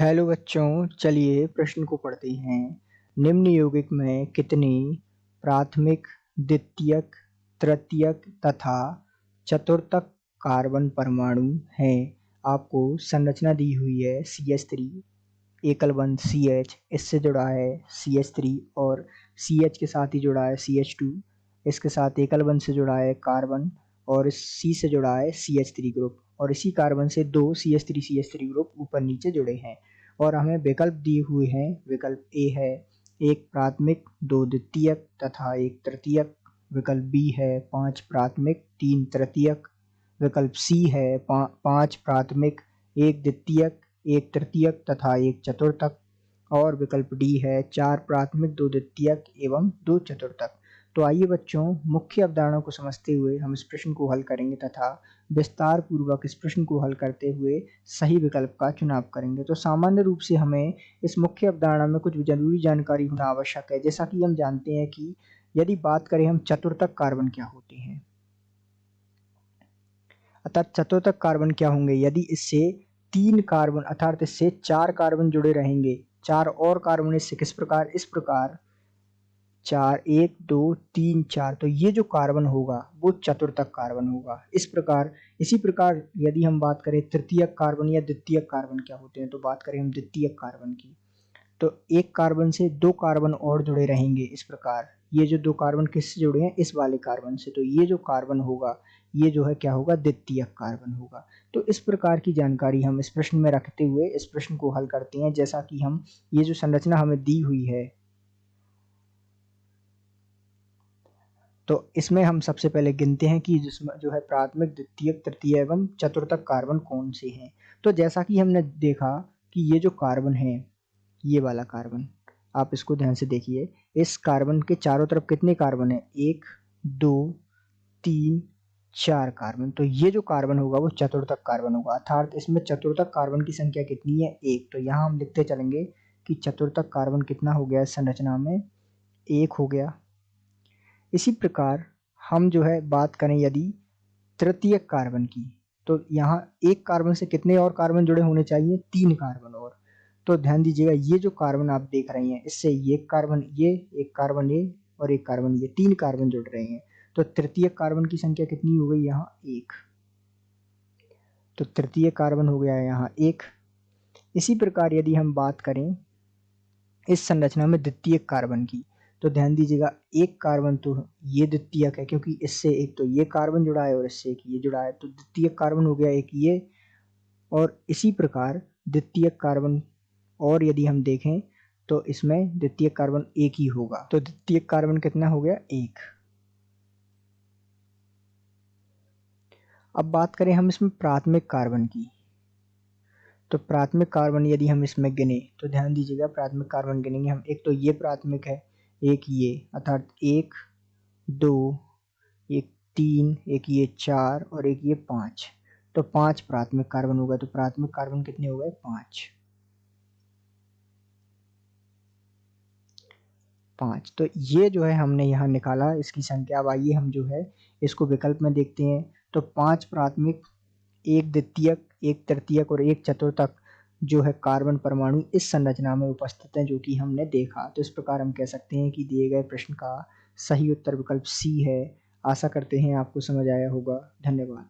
Hello बच्चों, चलिए प्रश्न को पढ़ते हैं। निम्न यौगिक में कितने प्राथमिक, द्वितीयक, तृतीयक तथा चतुर्थक कार्बन परमाणु हैं? आपको संरचना दी हुई है CH3 एकल बंध CH, इससे जुड़ा है CH3 और CH के साथ ही जुड़ा है CH2, इसके साथ एकल बंध से जुड़ा है कार्बन और इस C से जुड़ा है CH3 ग्रुप और इसी कार्बन से दो CH3 ग्रुप ऊपर नीचे जुड़े हैं। और हमें विकल्प दिए हुए हैं। विकल्प ए है एक प्राथमिक, दो द्वितीयक तथा एक तृतीयक। विकल्प बी है 5 प्राथमिक, 3 तृतीयक। विकल्प सी है 5 प्राथमिक, एक द्वितीयक, एक तृतीयक तथा एक चतुर्थक। और विकल्प डी है 4 प्राथमिक, 2 द्वितीयक एवं 2 चतुर्थक। तो आइए बच्चों, मुख्य अवधारणा को समझते हुए हम इस प्रश्न को हल करेंगे तथा विस्तार पूर्वक इस प्रश्न को हल करते हुए सही विकल्प का चुनाव करेंगे। तो सामान्य रूप से हमें इस मुख्य अवधारणा में कुछ जरूरी जानकारी होना आवश्यक है। जैसा कि हम जानते हैं कि यदि बात करें हम चतुर्थक कार्बन क्या होते हैं, अर्थात चतुर्थक कार्बन क्या होंगे, यदि इससे 3 कार्बन अर्थात इससे 4 कार्बन जुड़े रहेंगे, 4 और कार्बन इससे किस प्रकार, इस प्रकार 4 1 2 3 4, तो ये जो कार्बन होगा वो चतुर्थक कार्बन होगा। इस प्रकार इसी प्रकार यदि हम बात करें तृतीयक कार्बन या द्वितीयक कार्बन क्या होते हैं, तो बात करें हम द्वितीयक कार्बन की, तो एक कार्बन से 2 कार्बन और जुड़े रहेंगे। इस प्रकार ये जो 2 कार्बन किससे जुड़े हैं, इस वाले कार्बन से, तो ये जो कार्बन होगा ये जो है क्या होगा, द्वितीयक कार्बन होगा। तो इस प्रकार की जानकारी हम इस प्रश्न में रखते हुए इस प्रश्न को हल करते हैं। जैसा कि हम ये जो संरचना हमें दी हुई है, तो इसमें हम सबसे पहले गिनते हैं कि जिसमें जो है प्राथमिक, द्वितीयक, तृतीय एवं चतुर्थक कार्बन कौन से हैं। तो जैसा कि हमने देखा कि ये जो कार्बन है, ये वाला कार्बन, आप इसको ध्यान से देखिए, इस कार्बन के चारों तरफ कितने कार्बन है, 1 2 3 4 कार्बन। तो ये जो कार्बन होगा वो चतुर्थक कार्बन होगा, अर्थात इसमें चतुर्थक कार्बन की संख्या कितनी है, 1। तो यहाँ हम लिखते चलेंगे कि चतुर्थक कार्बन कितना हो गया इस संरचना में, 1 हो गया। इसी प्रकार हम जो है बात करें यदि तृतीयक कार्बन की, तो यहाँ एक कार्बन से कितने और कार्बन जुड़े होने चाहिए, 3 कार्बन और। तो ध्यान दीजिएगा, ये जो कार्बन आप देख रहे हैं इससे ये कार्बन, ये एक कार्बन, ये और एक कार्बन, ये 3 कार्बन जुड़ रहे हैं। तो तृतीयक कार्बन की संख्या कितनी हो गई यहाँ, 1। तो तृतीय कार्बन हो गया यहाँ 1। इसी प्रकार यदि हम बात करें इस संरचना में द्वितीयक कार्बन की, तो ध्यान दीजिएगा एक कार्बन तो ये द्वितीयक है, क्योंकि इससे एक तो ये कार्बन जुड़ा है और इससे एक ये जुड़ा है, तो द्वितीयक कार्बन हो गया एक ये। और इसी प्रकार द्वितीयक कार्बन और यदि हम देखें तो इसमें द्वितीयक कार्बन एक ही होगा, तो द्वितीयक कार्बन कितना हो गया, 1। अब बात करें हम इसमें प्राथमिक कार्बन की, तो प्राथमिक कार्बन यदि हम इसमें गिने, तो ध्यान दीजिएगा प्राथमिक कार्बन गिनेंगे हम, एक तो ये प्राथमिक है, एक ये, अर्थात 1 2 एक 3, एक ये 4 और एक ये 5। तो 5 प्राथमिक कार्बन होगा। तो प्राथमिक कार्बन कितने हो गए, 5। तो ये जो है हमने यहाँ निकाला इसकी संख्या। अब आइए हम जो है इसको विकल्प में देखते हैं। तो 5 प्राथमिक, एक द्वितीयक, एक तृतीयक और एक चतुर्थक जो है कार्बन परमाणु इस संरचना में उपस्थित हैं, जो कि हमने देखा। तो इस प्रकार हम कह सकते हैं कि दिए गए प्रश्न का सही उत्तर विकल्प सी है। आशा करते हैं आपको समझ आया होगा। धन्यवाद।